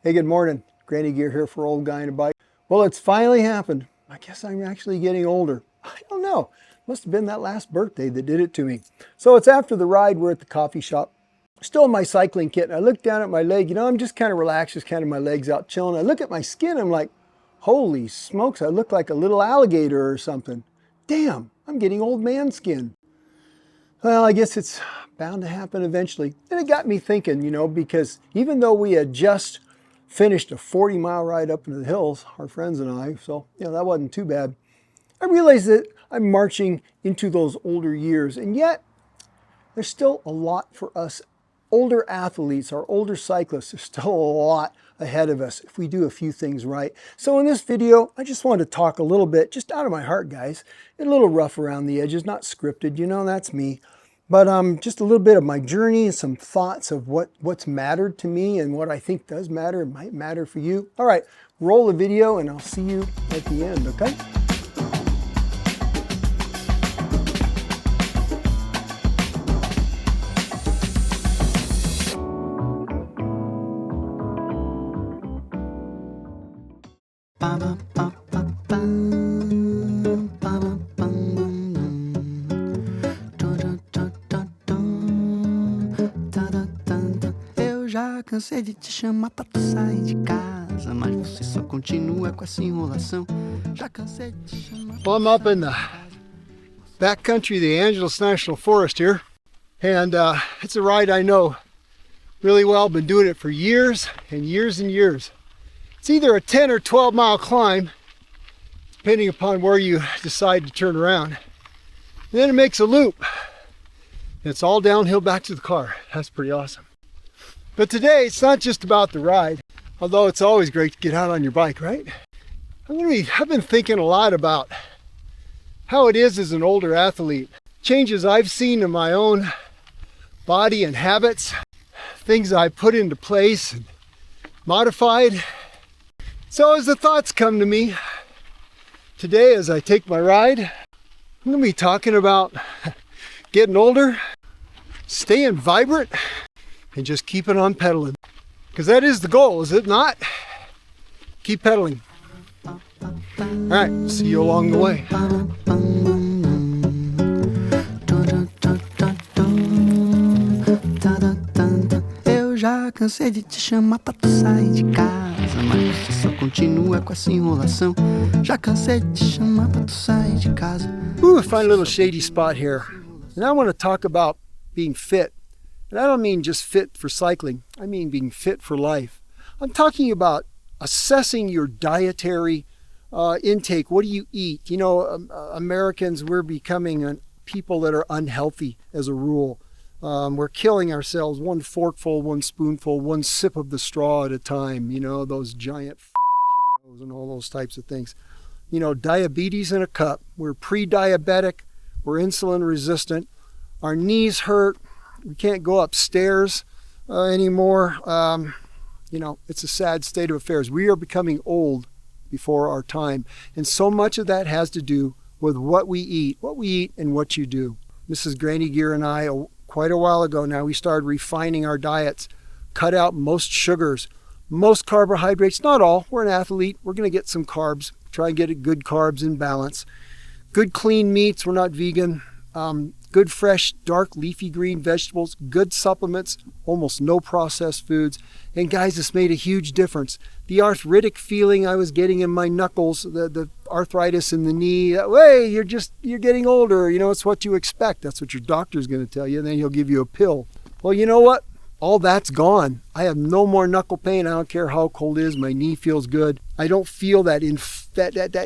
Hey, good morning. Granny Gear here for Old Guy in a Bike. Well, it's finally happened. I guess I'm actually getting older. I don't know. Must have been that last birthday that did it to me. So it's after the ride. We're at the coffee shop. Still in my cycling kit. And I look down at my leg. You know, I'm just kind of relaxed, just kind of my legs out chilling. I look at my skin. I'm like, holy smokes, I look like a little alligator or something. Damn, I'm getting old man skin. Well, I guess it's bound to happen eventually. And it got me thinking, you know, because even though we had just finished a 40-mile ride up into the hills, our friends and I, so, you know, that wasn't too bad. I realized that I'm marching into those older years, and yet there's still a lot for us older athletes, our older cyclists. There's still a lot ahead of us if we do a few things right. So in this video, I just wanted to talk a little bit, just out of my heart, guys, a little rough around the edges, not scripted, you know, that's me. But just a little bit of my journey and some thoughts of what's mattered to me and what I think does matter and might matter for you. All right, roll the video and I'll see you at the end, okay? Cansei de te chamar pra tu sair de casa, mas você só continua com essa enrolação. Já cansei de te chamar. Well, I'm up in the backcountry of the Angeles National Forest here, and it's a ride I know really well. Been doing it for years and years and years. It's either a 10 or 12 mile climb, depending upon where you decide to turn around. And then it makes a loop. It's all downhill back to the car. That's pretty awesome. But today, it's not just about the ride, although it's always great to get out on your bike, right? I've been thinking a lot about how it is as an older athlete. Changes I've seen in my own body and habits, things I put into place and modified. So as the thoughts come to me, today as I take my ride, I'm gonna be talking about getting older, staying vibrant, and just keeping on pedaling. Because that is the goal, is it not? Keep pedaling. All right, see you along the way. Eu já cansei de te chamar pra tu sair de casa, mas você só continua com essa enrolação. Já cansei de te chamar pra tu sair de casa. Ooh, I find a little shady spot here. And I want to talk about being fit. And I don't mean just fit for cycling. I mean being fit for life. I'm talking about assessing your dietary intake. What do you eat? You know, Americans, we're becoming people that are unhealthy as a rule. We're killing ourselves one forkful, one spoonful, one sip of the straw at a time. You know, those giant frappuccinos and all those types of things. You know, diabetes in a cup. We're pre-diabetic. We're insulin resistant. Our knees hurt. We can't go upstairs anymore. You know, it's a sad state of affairs. We are becoming old before our time. And so much of that has to do with what we eat and what you do. Mrs. Granny Gear and I, quite a while ago now, we started refining our diets, cut out most sugars, most carbohydrates, not all. We're an athlete. We're going to get some carbs, try and get good carbs in balance. Good clean meats. We're not vegan. Good fresh, dark, leafy green vegetables, good supplements, almost no processed foods. And guys, this made a huge difference. The arthritic feeling I was getting in my knuckles, the arthritis in the knee, hey, you're getting older. You know, it's what you expect. That's what your doctor's going to tell you. And then he'll give you a pill. Well, you know what? All that's gone. I have no more knuckle pain. I don't care how cold it is. My knee feels good. I don't feel that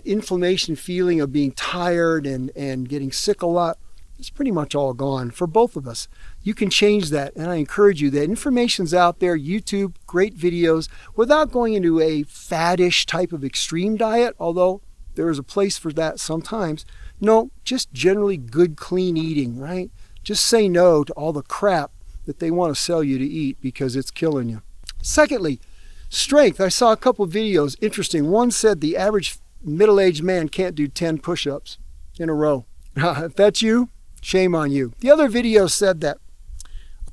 inflammation feeling of being tired and getting sick a lot. It's pretty much all gone for both of us. You can change that, and I encourage you. That information's out there, YouTube, great videos, without going into a faddish type of extreme diet, although there is a place for that sometimes. No, just generally good, clean eating, right? Just say no to all the crap that they want to sell you to eat because it's killing you. Secondly, strength. I saw a couple of videos, interesting. One said the average middle-aged man can't do 10 push-ups in a row. If that's you, shame on you. The other video said that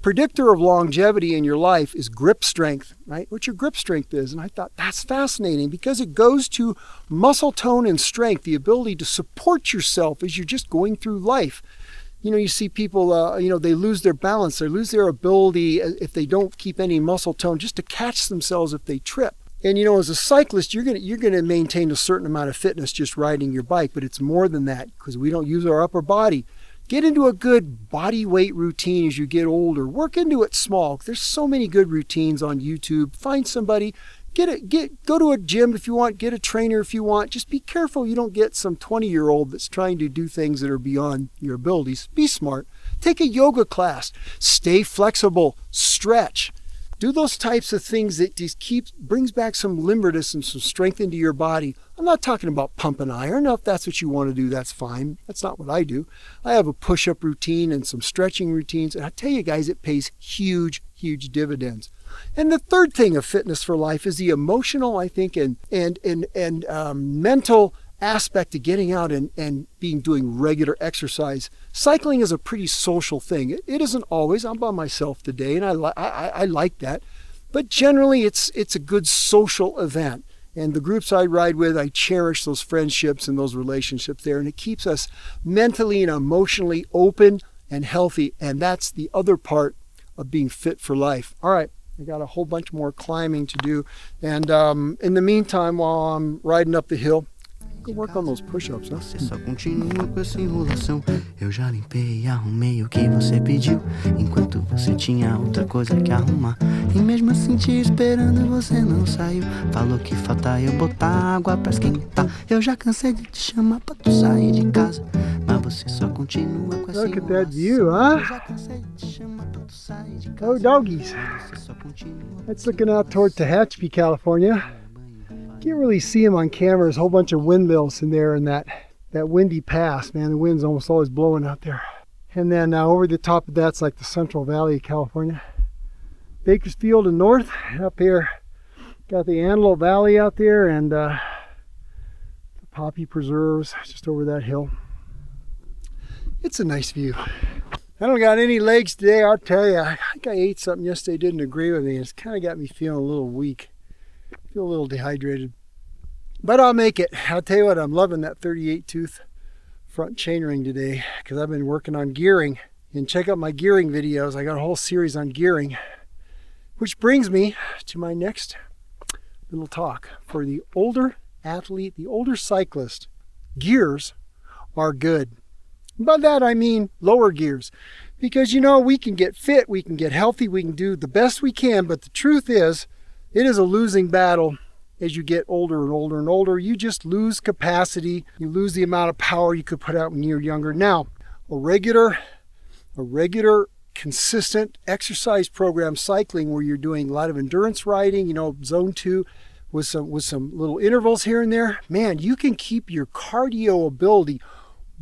predictor of longevity in your life is grip strength, right? What your grip strength is. And I thought that's fascinating because it goes to muscle tone and strength, the ability to support yourself as you're just going through life. You know, you see people, they lose their balance, they lose their ability if they don't keep any muscle tone just to catch themselves if they trip. And as a cyclist, you're gonna maintain a certain amount of fitness just riding your bike, but it's more than that because we don't use our upper body. Get into a good body weight routine as you get older. Work into it small. There's so many good routines on YouTube. Find somebody, go to a gym if you want, get a trainer if you want. Just be careful you don't get some 20-year-old that's trying to do things that are beyond your abilities. Be smart. Take a yoga class. Stay flexible. Stretch. Do those types of things that just brings back some limberness and some strength into your body. I'm not talking about pumping iron. Now, if that's what you want to do, that's fine. That's not what I do. I have a push-up routine and some stretching routines. And I tell you guys, it pays huge, huge dividends. And the third thing of fitness for life is the emotional, I think, and mental aspect of getting out and doing regular exercise. Cycling is a pretty social thing. It isn't always. I'm by myself today, and I like that. But generally, it's a good social event. And the groups I ride with, I cherish those friendships and those relationships there. And it keeps us mentally and emotionally open and healthy. And that's the other part of being fit for life. All right, I got a whole bunch more climbing to do. And in the meantime, while I'm riding up the hill, go work on those push-ups, huh? Você só continua com essa enrolação. Eu já limpei e arrumei o que você pediu, enquanto você tinha outra coisa que arrumar. E mesmo assim te esperando você não saiu. Falou que falta eu botar água pra esquentar. Eu já cansei de te chamar pra tu sair de casa, mas você só continua com essa Look at that view, huh? Eu já cansei de te chamar pra tu sair de casa. Oh, doggies. Você só continua. That's looking out toward Tehachapi, California. Can't really see them on camera. There's a whole bunch of windmills in there in that windy pass. Man, the wind's almost always blowing out there. And then over the top of that's like the Central Valley of California. Bakersfield and north. Up here, got the Antelope Valley out there and the poppy preserves just over that hill. It's a nice view. I don't got any legs today, I'll tell you. I think I ate something yesterday, didn't agree with me. It's kind of got me feeling a little weak. Feel a little dehydrated, but I'll make it. I'll tell you what, I'm loving that 38 tooth front chainring today because I've been working on gearing. And check out my gearing videos. I got a whole series on gearing, which brings me to my next little talk. For the older athlete, the older cyclist, gears are good. By that I mean lower gears, because we can get fit, we can get healthy, we can do the best we can, but the truth is, it is a losing battle as you get older and older and older. You just lose capacity. You lose the amount of power you could put out when you're younger. Now, a regular, consistent exercise program cycling where you're doing a lot of endurance riding, zone 2 with some little intervals here and there, man, you can keep your cardio ability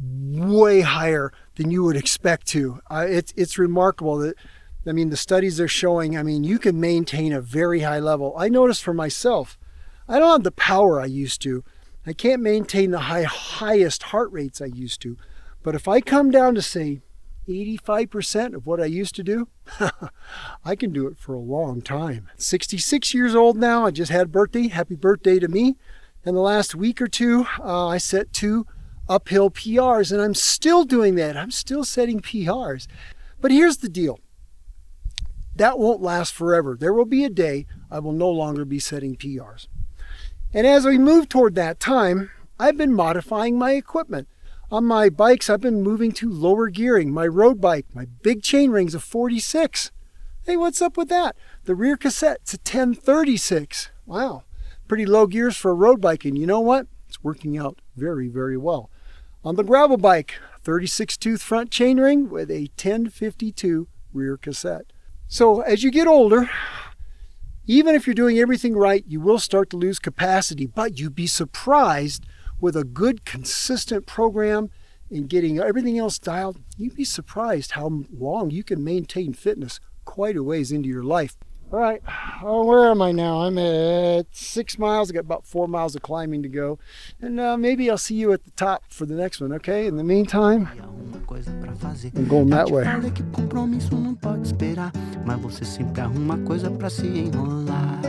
way higher than you would expect to. It's remarkable that the studies are showing, you can maintain a very high level. I noticed for myself, I don't have the power I used to. I can't maintain the highest heart rates I used to. But if I come down to, say, 85% of what I used to do, I can do it for a long time. 66 years old now. I just had a birthday. Happy birthday to me. In the last week or two, I set 2 uphill PRs, and I'm still doing that. I'm still setting PRs. But here's the deal. That won't last forever. There will be a day I will no longer be setting PRs. And as we move toward that time, I've been modifying my equipment. On my bikes, I've been moving to lower gearing. My road bike, my big chain ring's a 46. Hey, what's up with that? The rear cassette's a 1036. Wow, pretty low gears for a road bike. And you know what? It's working out very, very well. On the gravel bike, 36 tooth front chain ring with a 1052 rear cassette. So as you get older, even if you're doing everything right, you will start to lose capacity, but you'd be surprised with a good, consistent program and getting everything else dialed, you'd be surprised how long you can maintain fitness quite a ways into your life. All right, where am I now? I'm at 6 miles. I got about 4 miles of climbing to go. And maybe I'll see you at the top for the next one, okay? In the meantime, coisa pra fazer. I'm going Já that te way. falei que compromisso não pode esperar, mas você sempre arruma coisa pra se enrolar.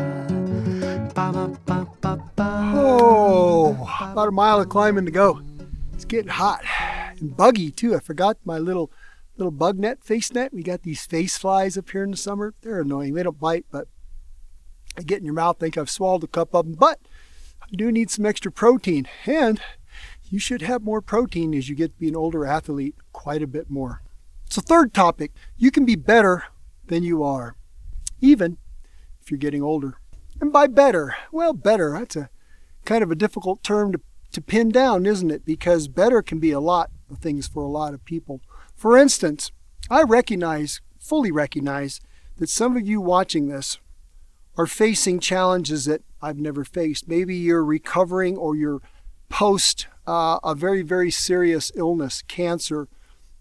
Pa, pa, pa, pa, Oh, about a mile of climbing to go. It's getting hot and buggy too. I forgot my little bug net, face net. We got these face flies up here in the summer. They're annoying. They don't bite, but they get in your mouth. Think I've swallowed a couple of them, but I do need some extra protein, and you should have more protein as you get to be an older athlete, quite a bit more. So third topic, you can be better than you are, even if you're getting older. And by better, well, better, that's a kind of a difficult term to pin down, isn't it? Because better can be a lot of things for a lot of people. For instance, I fully recognize that some of you watching this are facing challenges that I've never faced. Maybe you're recovering or you're post a very, very serious illness, cancer,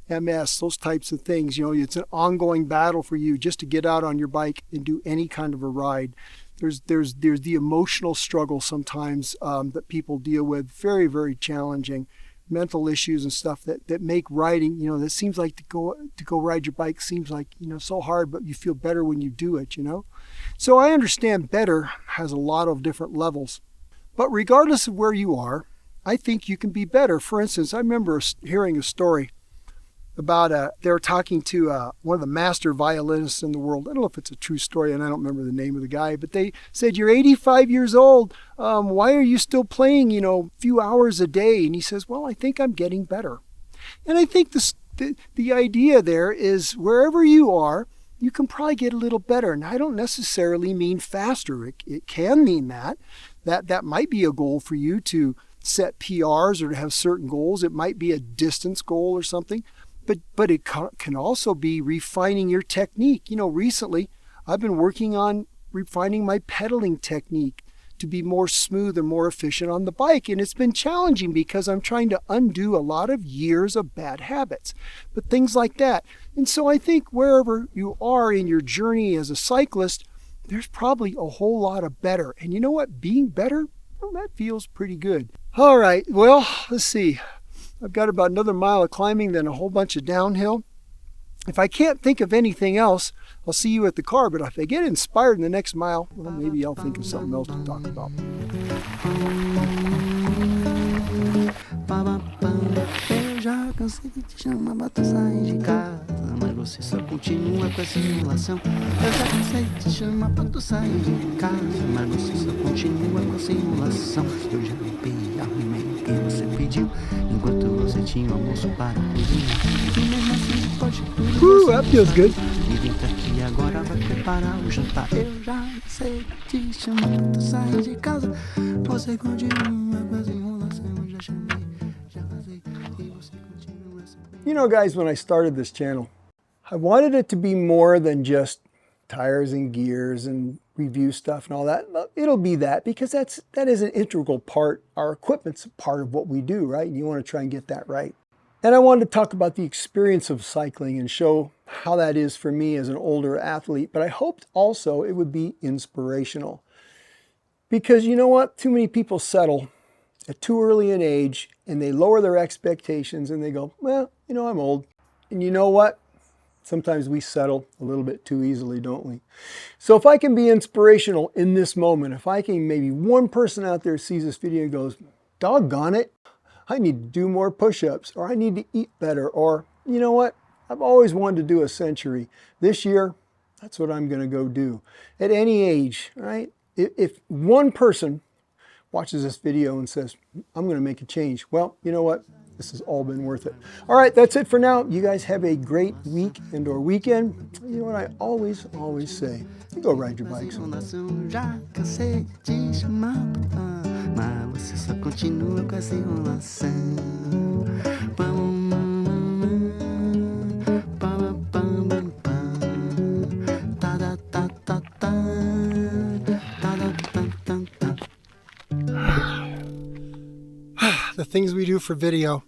MS, those types of things. You know, it's an ongoing battle for you just to get out on your bike and do any kind of a ride. There's the emotional struggle sometimes that people deal with, very, very challenging. Mental issues and stuff that make riding, you know, that seems like to go ride your bike seems like, you know, so hard, but you feel better when you do it, you know. So I understand better has a lot of different levels. But regardless of where you are, I think you can be better. For instance, I remember hearing a story about they were talking to one of the master violinists in the world. I don't know if it's a true story, and I don't remember the name of the guy, but they said, "You're 85 years old. Why are you still playing, you know, a few hours a day?" And he says, "Well, I think I'm getting better." And I think the idea there is wherever you are, you can probably get a little better. And I don't necessarily mean faster. It can mean that might be a goal for you to set PRs or to have certain goals. It might be a distance goal or something. But it can also be refining your technique. You know, recently I've been working on refining my pedaling technique to be more smooth and more efficient on the bike. And it's been challenging because I'm trying to undo a lot of years of bad habits, but things like that. And so I think wherever you are in your journey as a cyclist, there's probably a whole lot of better. And you know what? Being better, well, that feels pretty good. All right, well, let's see. I've got about another mile of climbing, then a whole bunch of downhill. If I can't think of anything else, I'll see you at the car. But if I get inspired in the next mile, well, maybe I'll think of something else to talk about. Eu já cansei de te chamar pra tu sair de casa, mas você só continua com essa enrolação. Eu já cansei de te chamar pra tu sair de casa, mas você só continua com essa enrolação. Eu já limpei e arrumei o que você pediu, enquanto você tinha o almoço para cozinhar. E mesmo assim pode tudo. That feels good. E vem pra aqui agora, vai preparar o jantar. Eu já sei te chamar pra tu sair de casa, você continua com essa enrolação. Eu já chamei, já vazei, e você continua essa. You know, guys, when I started this channel, I wanted it to be more than just tires and gears and review stuff and all that. It'll be that because that is an integral part. Our equipment's a part of what we do, right? And you want to try and get that right. And I wanted to talk about the experience of cycling and show how that is for me as an older athlete. But I hoped also it would be inspirational. Because you know what? Too many people settle at too early an age and they lower their expectations and they go, well, you know, I'm old. And you know what? Sometimes we settle a little bit too easily, don't we? So if I can be inspirational in this moment, if I can, maybe one person out there sees this video and goes, doggone it, I need to do more push-ups, or I need to eat better, or you know what? I've always wanted to do a century. This year, that's what I'm going to go do. At any age, right? If one person watches this video and says, I'm going to make a change, well, you know what? This has all been worth it. All right, that's it for now. You guys have a great week and or weekend. You know what I always say? You go ride your bikes. Já cansei de te chamar, mas você só continua com essa enrolação. The things we do for video.